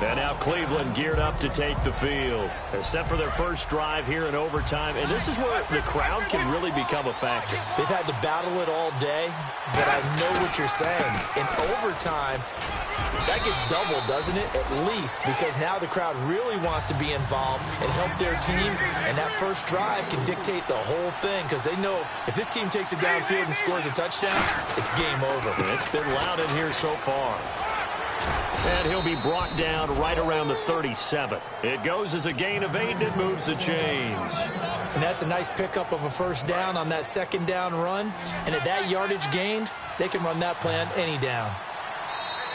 B: And now Cleveland geared up to take the field. They're set for their first drive here in overtime. And this is where the crowd can really become a factor.
C: They've had to battle it all day, but I know what you're saying. In overtime, that gets doubled, doesn't it? At least, because now the crowd really wants to be involved and help their team. And that first drive can dictate the whole thing because they know if this team takes it downfield and scores a touchdown, it's game over.
B: It's been loud in here so far. And he'll be brought down right around the 37. It goes as a gain of 8, and it moves the chains.
C: And that's a nice pickup of a first down on that second down run. And at that yardage gained, they can run that play on any down.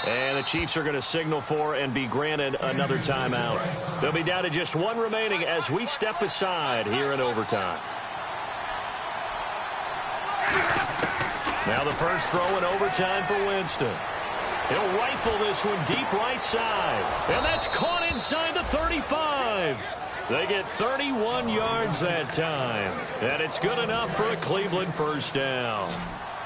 B: And the Chiefs are going to signal for and be granted another timeout. They'll be down to just one remaining as we step aside here in overtime. Now the first throw in overtime for Winston. He'll rifle this one deep right side. And that's caught inside the 35. They get 31 yards that time. And it's good enough for a Cleveland first down.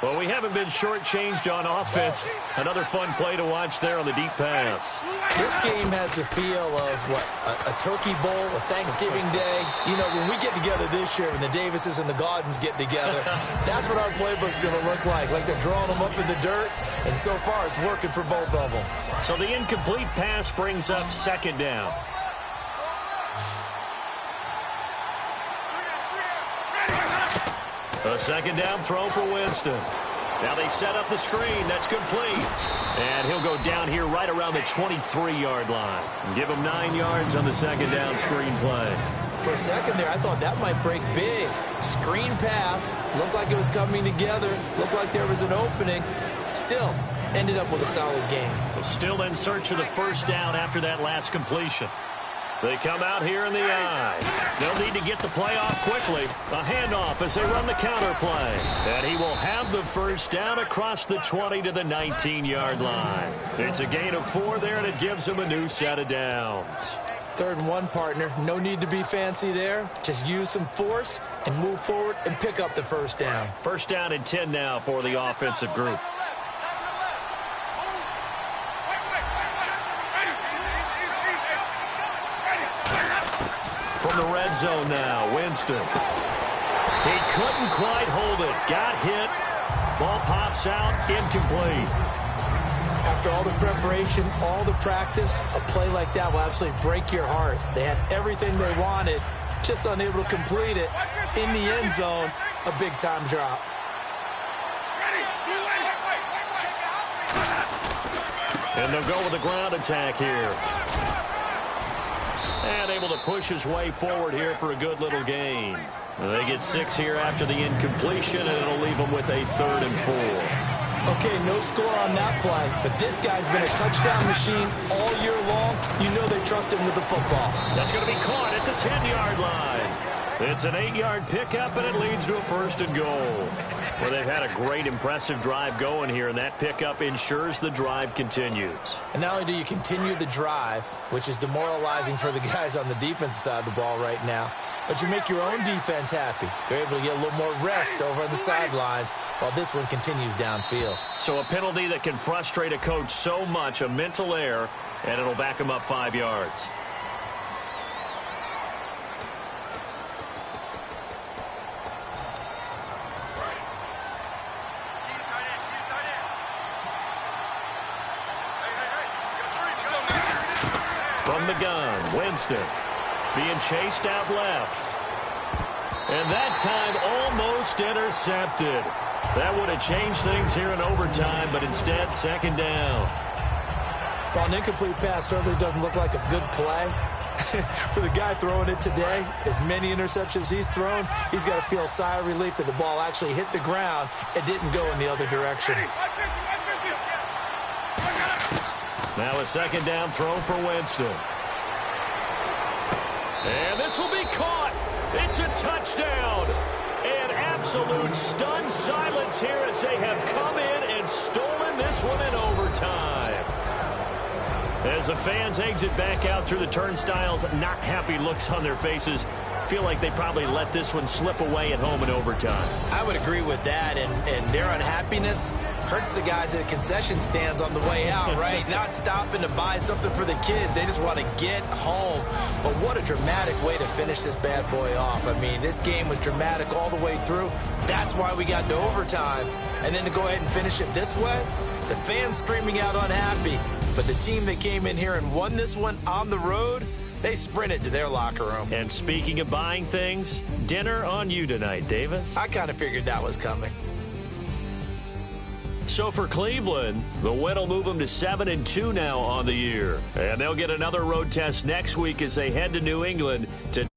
B: Well, we haven't been shortchanged on offense. Another fun play to watch there on the deep pass.
C: This game has the feel of, what, a turkey bowl, a Thanksgiving day. You know, when we get together this year, when the Davises and the Gaudens get together, that's what our playbook's going to look like. Like they're drawing them up in the dirt, and so far it's working for both of them.
B: So the incomplete pass brings up second down. A second down throw for Winston. Now they set up the screen. That's complete. And he'll go down here right around the 23-yard line. Give him 9 yards on the second down screen play.
C: For a second there, I thought that might break big. Screen pass. Looked like it was coming together. Looked like there was an opening. Still, ended up with a solid game.
B: So still in search of the first down after that last completion. They come out here in the eye. They'll need to get the play off quickly. A handoff as they run the counter play. And he will have the first down across the 20 to the 19-yard line. It's a gain of 4 there, and it gives him a new set of downs.
C: 3rd and 1, partner. No need to be fancy there. Just use some force and move forward and pick up the first down.
B: First down and 10 now for the offensive group. From the red zone now, Winston. He couldn't quite hold it. Got hit. Ball pops out, incomplete.
C: After all the preparation, all the practice, a play like that will absolutely break your heart. They had everything they wanted, just unable to complete it. In the end zone, a big-time drop.
B: And they'll go with a ground attack here. And able to push his way forward here for a good little gain. They get 6 here after the incompletion, and it'll leave them with a 3rd and 4.
C: Okay, no score on that play, but this guy's been a touchdown machine all year long. You know they trust him with the football.
B: That's going to be caught at the 10-yard line. It's an 8-yard pickup, and it leads to a 1st and goal. Well, they've had a great, impressive drive going here, and that pickup ensures the drive continues.
C: And not only do you continue the drive, which is demoralizing for the guys on the defensive side of the ball right now, but you make your own defense happy. They're able to get a little more rest over on the sidelines while this one continues downfield.
B: So a penalty that can frustrate a coach so much, a mental error, and it'll back him up 5 yards. From the gun, Winston being chased out left. And that time almost intercepted. That would have changed things here in overtime, but instead, second down.
C: Well, an incomplete pass certainly doesn't look like a good play. For the guy throwing it today, as many interceptions he's thrown, he's got to feel a sigh of relief that the ball actually hit the ground and didn't go in the other direction.
B: Now a second down throw for Winston. And this will be caught. It's a touchdown. And absolute stunned silence here as they have come in and stolen this one in overtime. As the fans exit back out through the turnstiles, not happy looks on their faces. Feel like they probably let this one slip away at home in overtime.
C: I would agree with that, and their unhappiness hurts the guys at the concession stands on the way out, right? Not stopping to buy something for the kids. They just want to get home. But what a dramatic way to finish this bad boy off. I mean, this game was dramatic all the way through. That's why we got to overtime. And then to go ahead and finish it this way, the fans screaming out unhappy. But the team that came in here and won this one on the road, they sprinted to their locker room.
B: And speaking of buying things, dinner on you tonight, Davis.
C: I kind of figured that was coming.
B: So for Cleveland, the win will move them to 7-2 now on the year. And they'll get another road test next week as they head to New England to